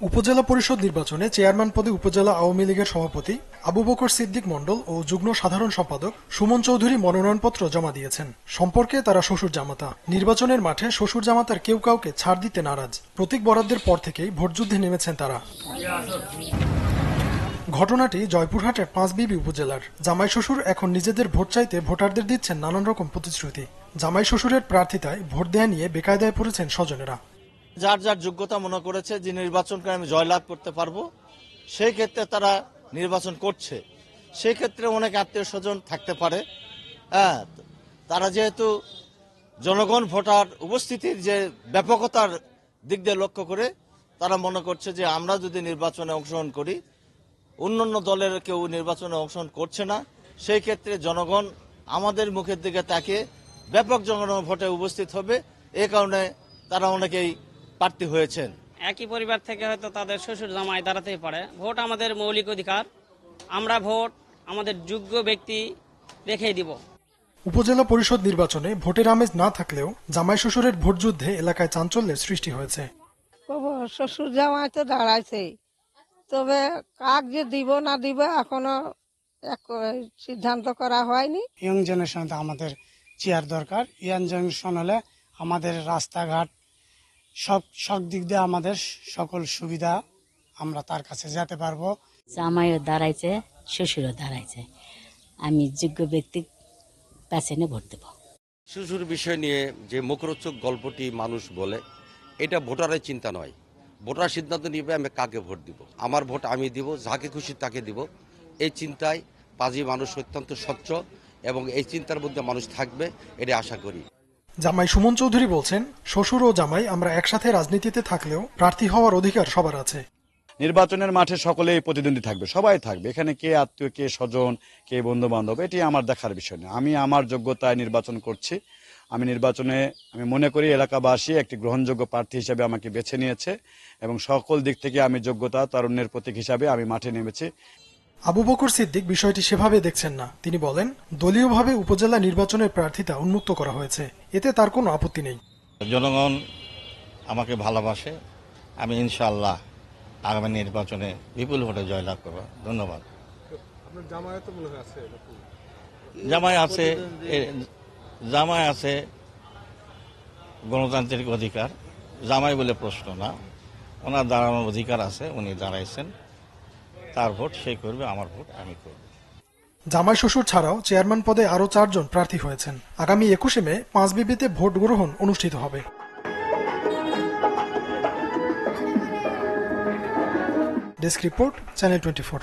উপজেলা পরিষদ নির্বাচনে চেয়ারম্যান পদে উপজেলা আওয়ামী লীগের সভাপতি আবু বকর সিদ্দিক মণ্ডল ও যুগ্ম সাধারণ সম্পাদক সুমন চৌধুরী মনোনয়নপত্র জমা দিয়েছেন। সম্পর্কে তারা শ্বশুর জামাতা। নির্বাচনের মাঠে শ্বশুর জামাতার কেউ কাউকে ছাড় দিতে নারাজ। প্রতীক বরাদ্দের পর থেকেই ভোটযুদ্ধে নেমেছেন তারা। ঘটনাটি জয়পুরহাটের পাঁচবিবি উপজেলার। জামাই শ্বশুর এখন নিজেদের ভোট চাইতে ভোটারদের দিচ্ছেন নানান রকম প্রতিশ্রুতি। জামাই শ্বশুরের প্রার্থিতায় ভোট দেয়া নিয়ে বেকায়দায় পড়েছেন স্বজনেরা। যার যার যোগ্যতা মনে করেছে যে নির্বাচন করে আমি জয়লাভ করতে পারবো, সেই ক্ষেত্রে তারা নির্বাচন করছে। সেই ক্ষেত্রে অনেক আত্মীয় স্বজন থাকতে পারে। হ্যাঁ, তারা যেহেতু জনগণ ভোটার উপস্থিতির যে ব্যাপকতার দিক দিয়ে লক্ষ্য করে তারা মনে করছে যে আমরা যদি নির্বাচনে অংশগ্রহণ করি, অন্যান্য দলের কেউ নির্বাচনে অংশগ্রহণ করছে না, সেই ক্ষেত্রে জনগণ আমাদের মুখের দিকে তাকিয়ে ব্যাপক জনগণ ভোটে উপস্থিত হবে। এ কারণে তারা অনেকেই প্রার্থী হয়েছেন। একই পরিবার থেকে হয়তো তাদের শ্বশুর জামাই দাঁড়াতেই পারে। ভোট আমাদের মৌলিক অধিকার, আমরা ভোট আমাদের যোগ্য ব্যক্তি রেখেই দিব। উপজেলা পরিষদ নির্বাচনে ভোটের আমেজ না থাকলেও জামাই শ্বশুরের ভোটযুদ্ধে এলাকায় চাঞ্চল্যের সৃষ্টি হয়েছে। শ্বশুর জামাই তো দাঁড়াইছে, তবে কাক যে দিব না দিব এখনো সিদ্ধান্ত করা হয়নি। ইয়ং জেনারেশন আমাদের চেয়ার দরকার। ইয়াং জেনারেশন হলে আমাদের রাস্তাঘাট সব দিক দিয়ে আমাদের সকল সুবিধা আমরা তার কাছে যেতে পারবো। জামাইও দাঁড়াইছে, শ্বশুরও দাঁড়াইছে, আমি যোগ্য ব্যক্তি পেছনে ভোট দেব। শ্বশুর বিষয় নিয়ে যে মুখরোচক গল্পটি মানুষ বলে, এটা ভোটারের চিন্তা নয়। ভোটার সিদ্ধান্ত নিবে আমি কাকে ভোট দিব, আমার ভোট আমি দিব, যাকে খুশি তাকে দিব। এই চিন্তায় পাজি মানুষ অত্যন্ত স্বচ্ছ এবং এই চিন্তার মধ্যে মানুষ থাকবে, এটা আশা করি। জামাই সুমন চৌধুরী বলছেন, শ্বশুর ও জামাই আমরা একসাথে রাজনীতিতে থাকলেও প্রার্থী হওয়ার অধিকার সবার আছে। নির্বাচনের মাঠে সকলেই প্রতিদ্বন্দ্বী থাকবে, সবাই থাকবে। এখানে কে আত্মীয়, কে স্বজন, কে বন্ধু বান্ধব, এটি আমার দেখার বিষয় না। আমি আমার যোগ্যতায় নির্বাচন করছি। আমি নির্বাচনে আমি মনে করি এলাকাবাসী একটি গ্রহণযোগ্য প্রার্থী হিসেবে আমাকে বেছে নিয়েছে এবং সকল দিক থেকে আমি যোগ্যতা তারুণ্যের প্রতীক হিসাবে আমি মাঠে নেমেছি। আবু বকর সিদ্দিক বিষয়টি সেভাবে দেখছেন না। তিনি বলেন, দলীয়ভাবে উপজেলা নির্বাচনের প্রার্থিতা উন্মুক্ত করা হয়েছে, এতে তার কোনো আপত্তি নেই। জনগণ আমাকে ভালোবাসে, আমি ইনশাআল্লাহ আগামী নির্বাচনে বিপুল ভোটে জয়লাভ করব। ধন্যবাদ। জামাই আছে গণতান্ত্রিক অধিকার, জামাই বলে প্রশ্ন না, ওনার দাঁড়ানোর অধিকার আছে, উনি দাঁড়াইছেন, তার ভোট সে করবে, আমার ভোট আমি করব। জামাই শ্বশুর ছাড়াও চেয়ারম্যান পদে আরও 4 জন প্রার্থী হয়েছেন। আগামী 21 মে পাঁচবিবিতে ভোট গ্রহণ অনুষ্ঠিত হবে। Desk report, channel 24।